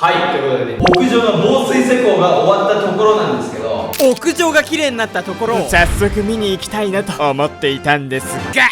はい、ということでね、屋上の防水施工が終わったところなんですけど、屋上が綺麗になったところを早速見に行きたいなと思っていたんですが、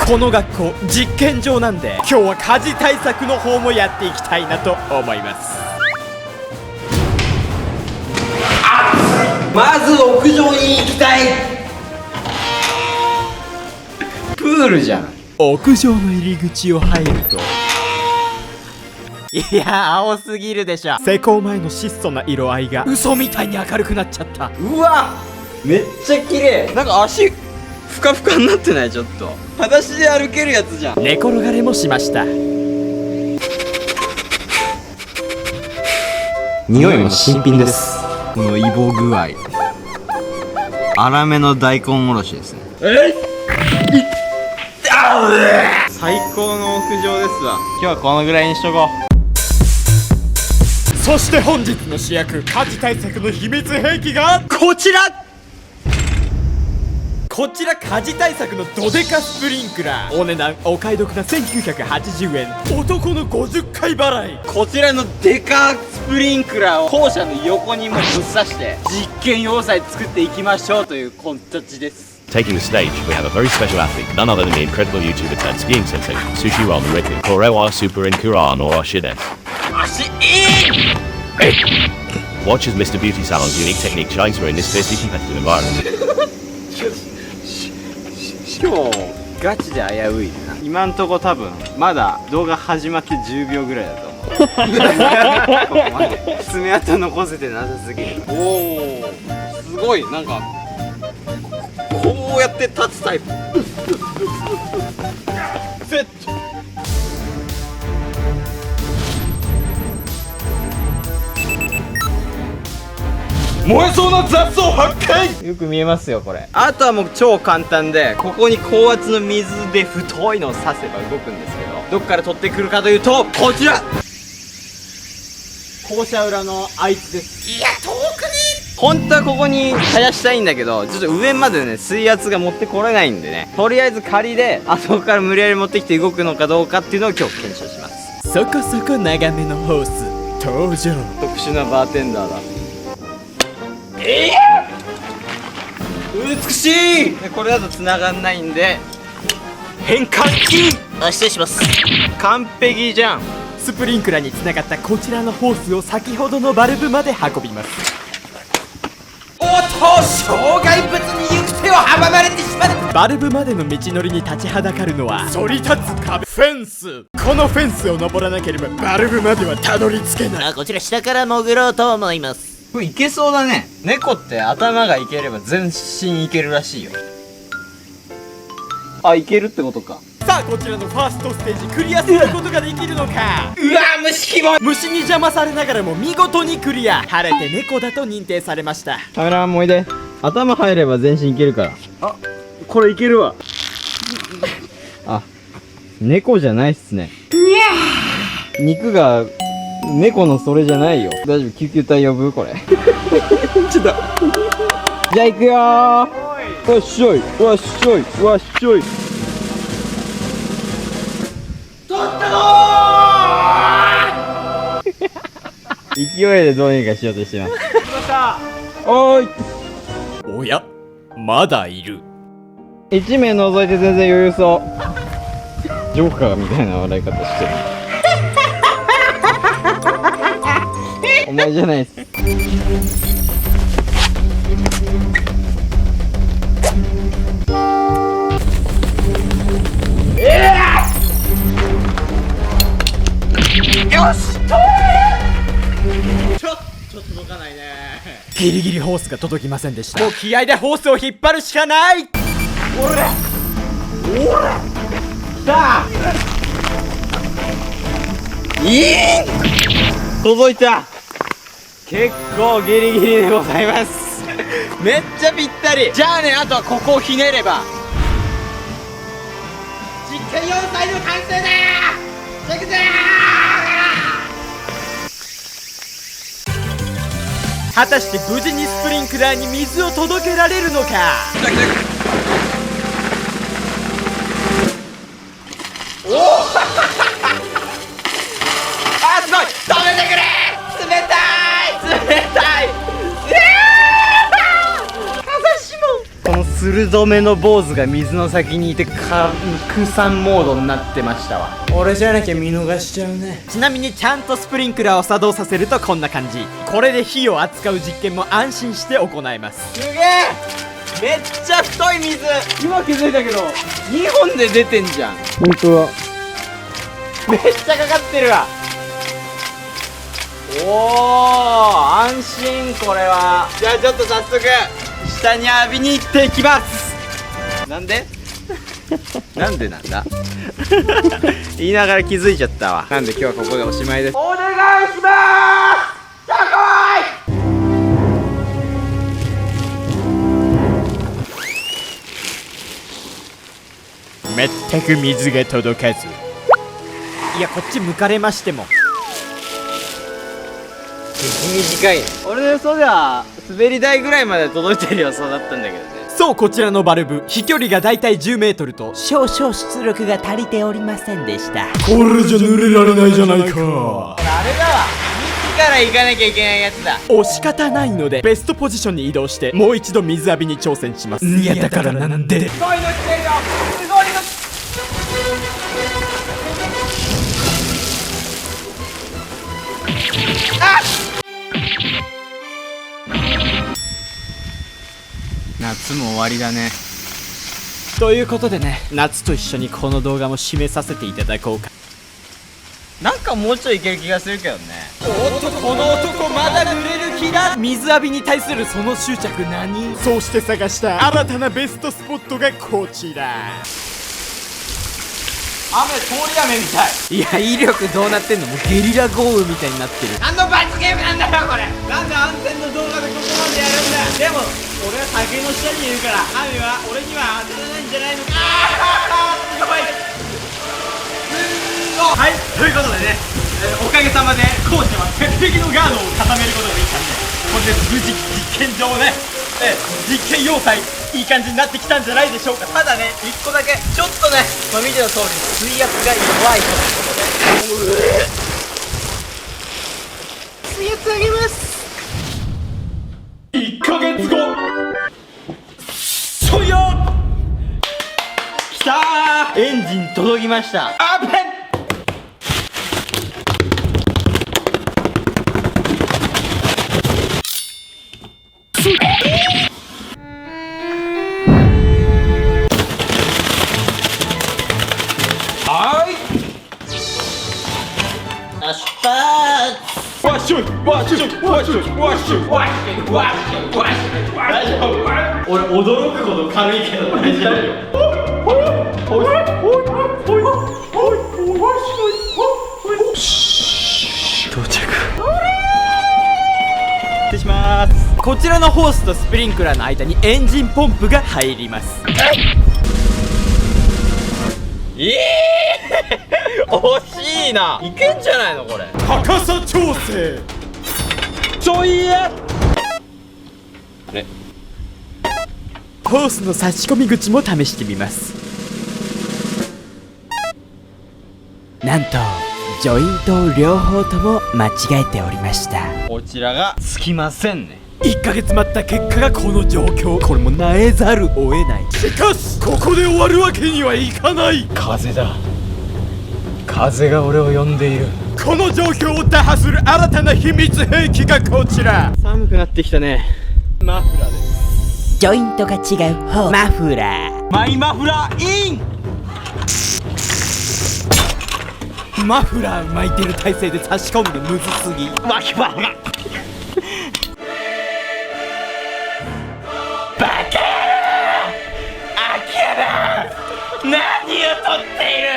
この学校実験場なんで、今日は火事対策の方もやっていきたいなと思います。まず屋上に行きたい。プールじゃん。屋上の入り口を入ると、いや青すぎるでしょ。施工前の質素な色合いが嘘みたいに明るくなっちゃった。うわ、めっちゃ綺麗。なんか足ふかふかになってない？ちょっと裸足で歩けるやつじゃん。寝転がれもしました。匂いも新品です。このイボ具合、粗めの大根おろしですね。最高の屋上ですわ。今日はこのぐらいにしとこう。そして本日の主役、火事対策の秘密兵器がこちら。こちら火事対策のドデカスプリンクラー。お値段お買い得な1980円、男の50回払い。こちらのデカスプリンクラーを校舎の横にもぶっ刺して実験要塞作っていきましょうという形です。 Taking the stage, we have a very special athlete, none other than the incredible YouTuber turned skiing sensation, Sushi Ron written Korewa Super in Kuran or Shiden. Watch as Mr. Beauty Salon's unique technique shines through in this fiercely competitive environment. 今日ガチで危ういな。今んとこ多分まだ動画始まって10秒ぐらいだと思う。ここまで爪痕残せてなさすぎる。おお、すごい。なんかこうやって立つタイプ。セット。燃えそうな雑草発見。よく見えますよこれ。あとはもう超簡単で、ここに高圧の水で太いのを刺せば動くんですけど、どっから取ってくるかというと、こちら校舎裏のあいつです。いや遠くに本当はここに生やしたいんだけど、ちょっと上までね水圧が持ってこれないんでね、とりあえず仮であそこから無理やり持ってきて動くのかどうかっていうのを今日検証します。そこそこ長めのホース登場。特殊なバーテンダーだ。美しい。これだと繋がんないんで変換器。失礼します。完璧じゃん。スプリンクラーにつながったこちらのホースを先ほどのバルブまで運びます。おっと、障害物に行く手を阻まれてしまった。バルブまでの道のりに立ちはだかるのは反り立つ壁、フェンス。このフェンスを登らなければバルブまではたどり着けない。こちら下から潜ろうと思います。これいけそうだね。猫って頭がいければ全身いけるらしいよ。あ、いけるってことか。さあこちらのファーストステージクリアすることができるのか。うわ、虫キモい。虫に邪魔されながらも見事にクリア。晴れて猫だと認定されました。カメラマンもおいで。頭入れば全身いけるから。あ、これいけるわ。あ、猫じゃないっすね。肉が猫のそれじゃないよ。大丈夫、救急隊呼ぶこれ。ちょっと。じゃあ行くよー。わっしょい、わっしょい、わっしょい。取ったぞー。勢いでどうにかしようとしてます。おーい。おや、まだいる。1名覗いて全然余裕そう。ジョーカーみたいな笑い方してる。お前じゃないっす。よし、ちょっと届かないね。ギリギリホースが届きませんでした。もう気合でホースを引っ張るしかない。おらおらさあ、届いた。結構ギリギリでございます。めっちゃぴったり。じゃあね、あとはここをひねれば実験要塞の完成だ。チェックだー。果たして無事にスプリンクラーに水を届けられるのか。おおあ、すごい。止めてくれ。冷鶴止めの坊主が水の先にいて空散モードになってましたわ。俺じゃなきゃ見逃しちゃうね。ちなみにちゃんとスプリンクラーを作動させるとこんな感じ。これで火を扱う実験も安心して行えます。すげえ、めっちゃ太い水。今気づいたけど2本で出てんじゃん。ほんとだ、めっちゃかかってるわ。おー、安心。これはじゃあちょっと早速下に浴びに行っていきます。なんでなんでなんだ言いながら気づいちゃったわ。なんで今日はここでおしまいです。お願いしまーす。じゃあ来い。全く水が届かず、いやこっち向かれましても短いね。俺の予想では滑り台ぐらいまで届いてる予想だったんだけどね。そう、こちらのバルブ飛距離がだいたい10メートルと少々出力が足りておりませんでした。これじゃ濡れられないじゃないか。あれだわ、幹から行かなきゃいけないやつだ。押し方ないのでベストポジションに移動してもう一度水浴びに挑戦します。いやだからなんで。すごいの来てるよ。すごいの。夏も終わりだね。ということでね、夏と一緒にこの動画も締めさせていただこうか。なんかもうちょいいける気がするけどね。おっと、この男まだ濡れる気だ。水浴びに対するその執着何？そうして探した新たなベストスポットがこちら。雨、通り雨みたい。いや、威力どうなってんの？もうゲリラ豪雨みたいになってる。何の罰ゲームなんだよこれ。なんで安全の動画でここまでやるんだ。でも俺は竹の下にいるから雨は俺には当たらないんじゃないのか。すごい。はい、ということでね、おかげさまでコーチは鉄壁のガードを固めることができたんで、これで無事実験場ね、実験要塞いい感じになってきたんじゃないでしょうか。ただね、一個だけちょっとね、見ての通り水圧が弱いということで水圧上げます。1ヶ月後そいよきたー。エンジン届きました。あぶね。わっしょいわっしょいわっしょいわっしょいわっしょいわっしょいわっしょい。大丈夫？俺驚くほど軽いけど大丈夫よ。到着。失礼します。こちらのホースとスプリンクラーの間にエンジンポンプが入ります。惜しいな。いけんじゃないのこれ。高さ調整。ちょいや。あれ、ホースの差し込み口も試してみます。なんとジョイントを両方とも間違えておりました。こちらがつきませんね。1ヶ月待った結果がこの状況。これも萎えざるを得ない。しかしここで終わるわけにはいかない。風だ。風が俺を呼んでいる。この状況を打破する新たな秘密兵器がこちら。寒くなってきたね。マフラーです。ジョイントが違う方マフラー。マイマフラーイン。マフラー巻いてる体勢で差し込むのむずすぎ。マキバがバカアキヤだ。何を取っている。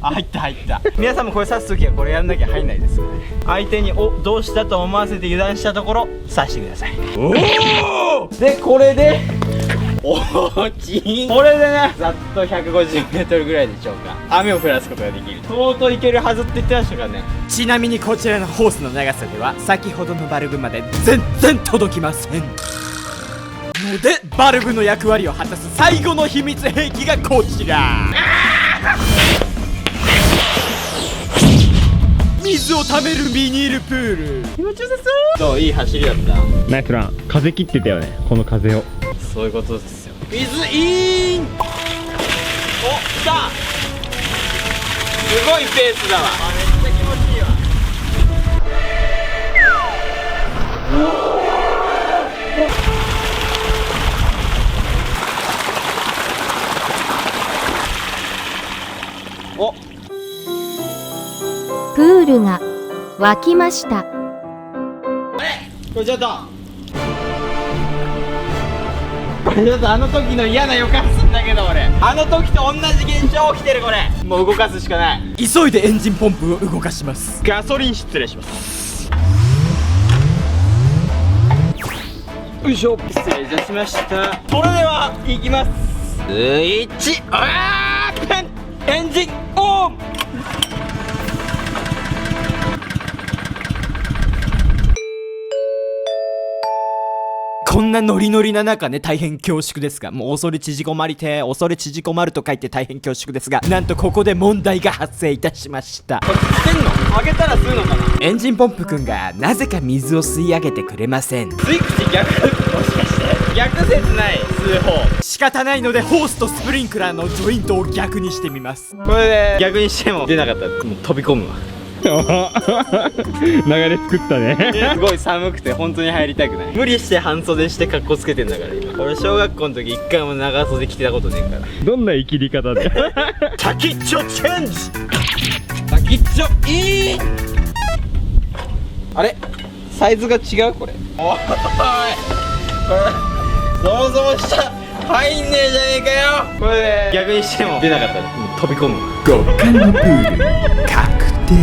あ、入った入った。皆さんもこれ刺すときはこれやんなきゃ入んないですよね。相手にどうしたと思わせて油断したところ刺してください。おお。でこれでこれでね、ざっと150メートルぐらいでしょうか、雨を降らすことができる。相当いけるはずって言ってましたからね。ちなみにこちらのホースの長さでは先ほどのバルブまで全然届きませんので、バルブの役割を果たす最後の秘密兵器がこちら。水をためるビニールプール。気持ちよさそう。そう、いい走りだった。ナイスラン。風切ってたよね、この風を。そういうことですよ。水イン。お、来た。すごいペースだわ。めっちゃ気持ちいいわ。お、プールが沸きました。これちょっとあの時の嫌な予感すんだけど、俺あの時と同じ現象起きてる。これもう動かすしかない。急いでエンジンポンプを動かします。ガソリン失礼します。よいしょ、失礼いたしました。それでは行きます。スイッチエンジンオン。こんなノリノリな中ね、大変恐縮ですが、もう恐れ縮こまりて、恐れ縮こまると書いて大変恐縮ですが、なんとここで問題が発生いたしました。これつけんの？開けたら吸うのかな？エンジンポンプくんがなぜか水を吸い上げてくれません。吸い口逆？もしかして逆説ない？吸う方。仕方ないのでホースとスプリンクラーのジョイントを逆にしてみます。これで逆にしても出なかったらもう飛び込むわ。流れ作ったね。すごい寒くて本当に入りたくない。無理して半袖して格好つけてんだから今。俺小学校の時一回も長袖着てたことねえから。どんな生きり方で。先っちょチェンジ。先っちょいい。あれサイズが違うこれ。おいこれそもそも下入んねえじゃねえかよ。これで逆にしても出なかったらもう飛び込むわ。極寒のプール確定。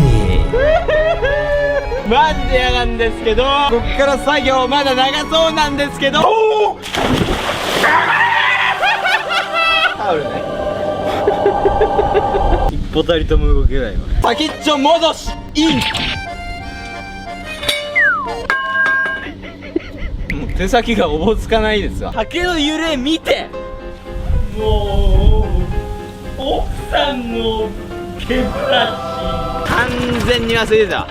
マジで嫌なんですけど、こっから作業まだ長そうなんですけど。タオルね。一歩たりとも動けないわ。先っちょ戻しイン。もう手先がおぼつかないですわ。竹の揺れ見て。もう奥さんの毛ブラシ完全に忘れてた。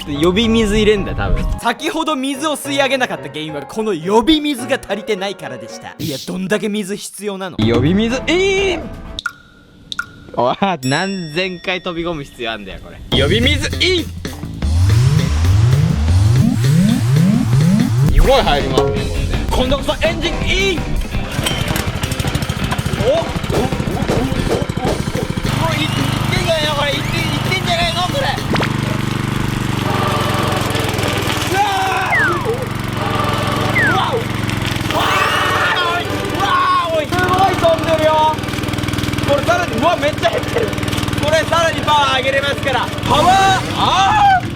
予備水入れんだ多分。先ほど水を吸い上げなかった原因はこの予備水が足りてないからでした。いや、どんだけ水必要なの？予備水イン。おい、何千回飛び込む必要あんだよこれ。予備水イン。すごい入りますねこれね。今度こそエンジンイン。おっいってんじゃないのこれ。いってんじゃないのこれ。飛んでるよこれ。さらにうわめっちゃ減ってる。これさらにパワー上げれますから。パワーアップ。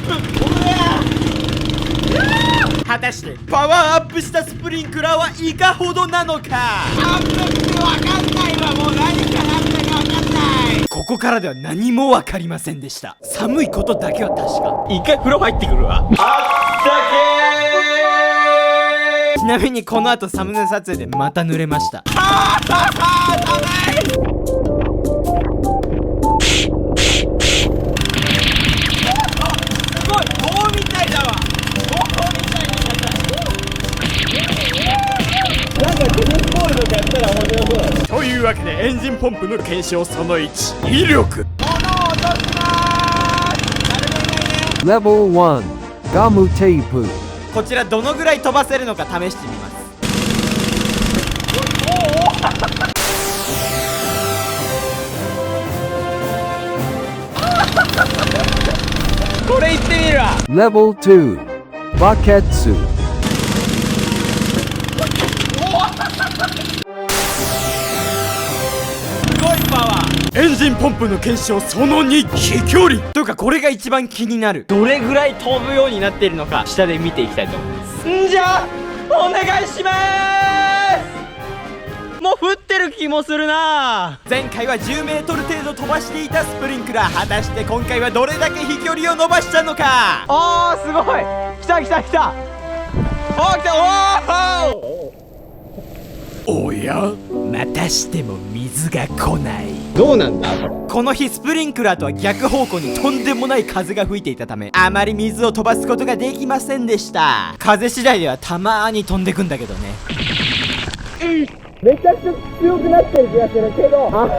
果たしてパワーアップしたスプリンクラーはいかほどなのか。完璧でわかんないわ。もう何か何だかわかんない。ここからでは何もわかりませんでした。寒いことだけは確か。一回風呂入ってくるわ。あったけー。ちなみにこの後サムネ撮影でまた濡れました。すごい棒みたいだわ。棒みたいになった。なんかテニスボールとかやったら面白そうだね。というわけでエンジンポンプの検証その1、威力。物を落としまーす。誰もいないね。 Level 1ガムテープ。こちらどのぐらい飛ばせるのか試してみます。これいってみるわ。 Level 2バケツ。すごいパワー。エンジンポンプの検証その2、飛距離。というかこれが一番気になる。どれぐらい飛ぶようになっているのか下で見ていきたいと思います。んじゃお願いしまーす。もう降ってる気もするな。前回は10メートル程度飛ばしていたスプリンクラー、果たして今回はどれだけ飛距離を伸ばしたのか。あーすごい。来た来た来た。おー来た。おーおや、またしても水が来ない。どうなんだこの日スプリンクラーとは逆方向にとんでもない風が吹いていたため、あまり水を飛ばすことができませんでした。風次第ではたまーに飛んでくんだけどね。めちゃくちゃ強くなってる気がするけど、あっ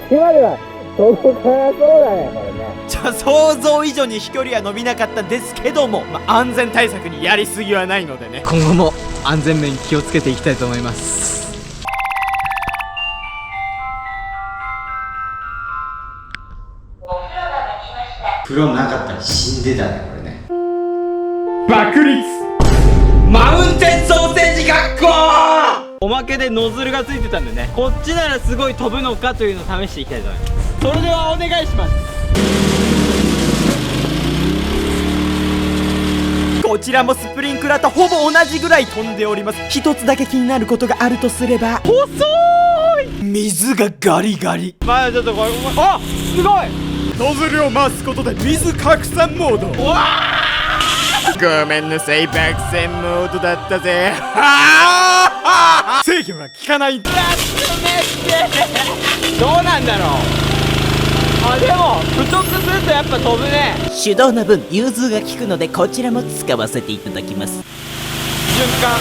ちまでは届かなそうだね、これね。想像以上に飛距離は伸びなかったですけども、安全対策にやりすぎはないのでね。今後も安全面気をつけていきたいと思います。風呂なかったら死んでたね、これね。爆裂マウンテンソーセージ学校。おまけでノズルがついてたんでね、こっちならすごい飛ぶのかというのを試していきたいと思います。それではお願いします。こちらもスプリンクラーとほぼ同じぐらい飛んでおります。一つだけ気になることがあるとすれば、細い水がガリガリ。まあちょっとこれ、あ、すごい。ノズルを回すことで水拡散モード。ごめんなさい、爆戦モードだったぜ。制御が効かない。どうなんだろう。あ、でも太くするとやっぱ飛ぶね。手動の分融通が効くのでこちらも使わせていただきます。瞬間。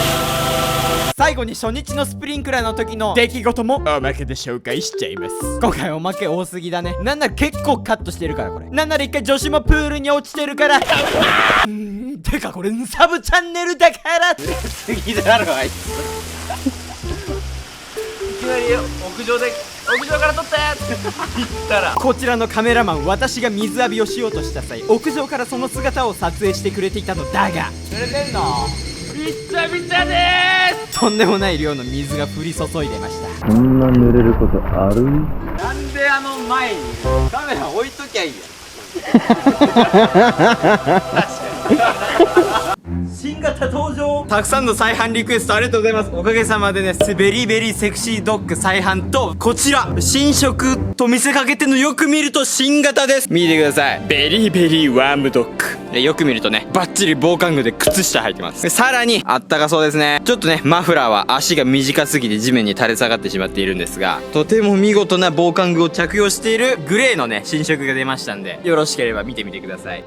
最後に初日のスプリンクラーの時の出来事もおまけで紹介しちゃいます。今回おまけ多すぎだね。なんなら結構カットしてるからこれ。なんなら一回女子もプールに落ちてるから。てかこれサブチャンネルだから。次だろあいつ。いきなり屋上から撮ったやつって言ったら、こちらのカメラマン、私が水浴びをしようとした際、屋上からその姿を撮影してくれていたのだが、濡れてんの？びっちゃびちゃでーす。とんでもない量の水が降り注いでました。こんな濡れることある？なんであの前にカメラ置いときゃいいや。新型登場。たくさんの再販リクエストありがとうございます。おかげさまでね、ベリーベリーセクシードッグ再販と、こちら新色と見せかけてのよく見ると新型です。見てください、ベリーベリーワームドッグ。よく見るとね、バッチリ防寒具で靴下履いてます。でさらにあったかそうですね。ちょっとね、マフラーは足が短すぎて地面に垂れ下がってしまっているんですが、とても見事な防寒具を着用しているグレーのね新色が出ましたんで、よろしければ見てみてください。